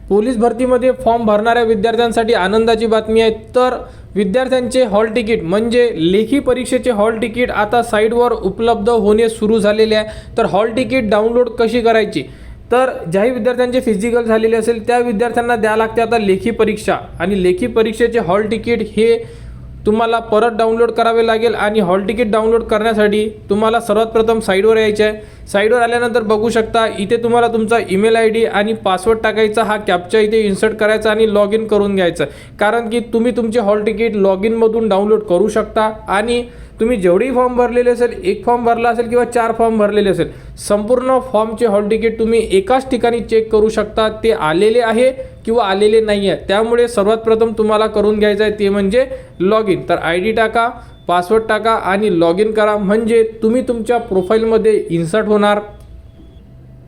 Police भरतीमध्ये form भरणाऱ्या विद्यार्थ्यांसाठी आनंदाची बातमी आहे। तर विद्यार्थ्यांचे हॉल तिकीट म्हणजे लेखी परीक्षेचे हॉल तिकीट आता साईटवर उपलब्ध होणे सुरू झालेले आहे। तर हॉल तिकीट डाउनलोड कशी करायची, तर ज्याही विद्यार्थ्यांचे फिजिकल झालेले असेल त्या विद्यार्थ्यांना द्या लागते आता लेखी परीक्षा, आणि लेखी परीक्षेचे हॉल तिकीट हे तुम्हाला परत डाउनलोड करावे लागेल। आणि हॉल तिकीट डाउनलोड करण्यासाठी तुम्हाला सर्वात प्रथम साईटवर यायचे आहे। साईटवर आल्यानंतर बघू शकता इथे तुम्हाला तुमचा ईमेल ID आणि पासवर्ड टाकायचा, हा कॅप्चा इथे इन्सर्ट करायचा आणि लॉग इन करून घ्यायचं, कारण की तुम्ही तुमचे हॉल तिकीट लॉग इनमधून डाउनलोड करू शकता। आणि तुम्ही जेवढेही फॉर्म भरलेले असेल, एक फॉर्म भरला असेल किंवा 4 फॉर्म भरलेले असेल, संपूर्ण फॉर्मचे हॉल तिकीट तुम्ही एकाच ठिकाणी चेक करू शकता ते आलेले आहे किंवा आलेले नाही आहे। त्यामुळे सर्वात प्रथम तुम्हाला करून घ्यायचं आहे ते म्हणजे लॉग इन। तर ID टाका, पासवर्ड टाका आणि लॉग इन करा, म्हणजे तुम्ही तुमच्या प्रोफाईलमध्ये इन्सर्ट होणार।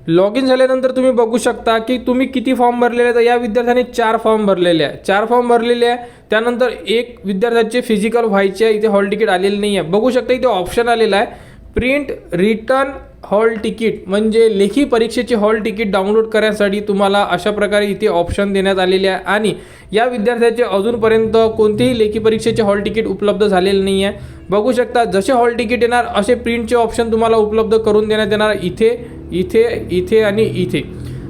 लॉग इन झाल्यानंतर तुम्ही बघू शकता की तुम्ही किती फॉर्म भरलेले आहेत। तर या विद्यार्थ्याने 4 फॉर्म भरलेले आहे, 4 फॉर्म भरलेले आहे। त्यानंतर एक विद्यार्थ्याचे फिजिकल व्हायचे आहे, इथे हॉल तिकीट आलेले नाही आहे। बघू शकता इथे ऑप्शन आलेला आहे प्रिंट रिटर्न हॉल तिकीट, म्हणजे लेखी परीक्षेचे हॉल तिकीट डाउनलोड करण्यासाठी तुम्हाला अशा प्रकारे इथे ऑप्शन देण्यात आलेले आहे। आणि या विद्यार्थ्याचे अजूनपर्यंत कोणतेही लेखी परीक्षेचे हॉल तिकीट उपलब्ध झालेले नाही आहे। बघू शकता जसे हॉल तिकीट येणार असे प्रिंटचे ऑप्शन तुम्हाला उपलब्ध करून देण्यात येणार, इथे इथे इथे आणि इथे।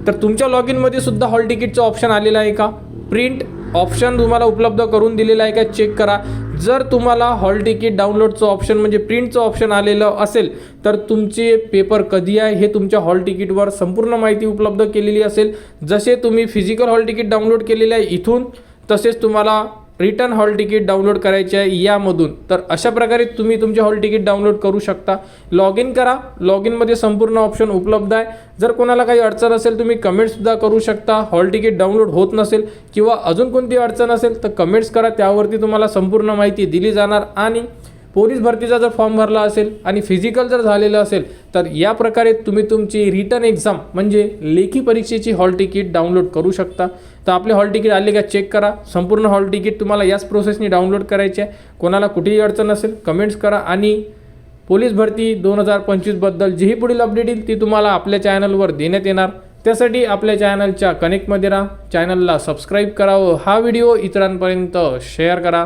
तर तुमच्या लॉग इनमध्ये सुद्धा हॉल तिकीटचं ऑप्शन आलेलं आहे का, प्रिंट ऑप्शन तुम्हाला उपलब्ध करून दिलेलं आहे का चेक करा। जर तुम्हाला हॉल तिकीट डाउनलोडचं ऑप्शन म्हणजे प्रिंटचं ऑप्शन आलेलं असेल तर तुमचे पेपर कधी आहे हे तुमच्या हॉल तिकीटवर संपूर्ण माहिती उपलब्ध केलेली असेल। जसे तुम्ही फिजिकल हॉल तिकीट डाउनलोड केलेले आहे इथून, तसेच तुम्हाला रिटर्न हॉल तिकीट डाउनलोड करायचे आहे यामधून। तर अशा प्रकारे तुम्ही तुमचे हॉल तिकीट डाउनलोड करू शकता। लॉग इन करा, लॉग इनमध्ये संपूर्ण ऑप्शन उपलब्ध आहे। जर कोणाला काही अडचण असेल तुम्ही कमेंट्ससुद्धा करू शकता, हॉल तिकीट डाउनलोड होत नसेल किंवा अजून कोणती अडचण असेल तर कमेंट्स करा, त्यावरती तुम्हाला संपूर्ण माहिती दिली जाणार। आणि पोलीस भरतीचा जर फॉर्म भरला असेल आणि फिजिकल जर झालेलं असेल तर या प्रकारे तुम्ही तुमची रिटर्न एक्झाम म्हणजे लेखी परीक्षेची हॉल तिकीट डाउनलोड करू शकता। तर आपले हॉल तिकीट आले का चेक करा, संपूर्ण हॉल तिकीट तुम्हाला याच प्रोसेसने डाउनलोड करायचे आहे। कोणाला कुठेही अडचण असेल कमेंट्स करा, आणि पोलीस भरती 2025 बद्दल जीही पुढील अपडेट येईल ती तुम्हाला आपल्या चॅनलवर देण्यात येणार। त्यासाठी आपल्या चॅनलच्या कनेक्टमध्ये राहा, चॅनलला सबस्क्राईब करा व हा व्हिडिओ इतरांपर्यंत शेअर करा।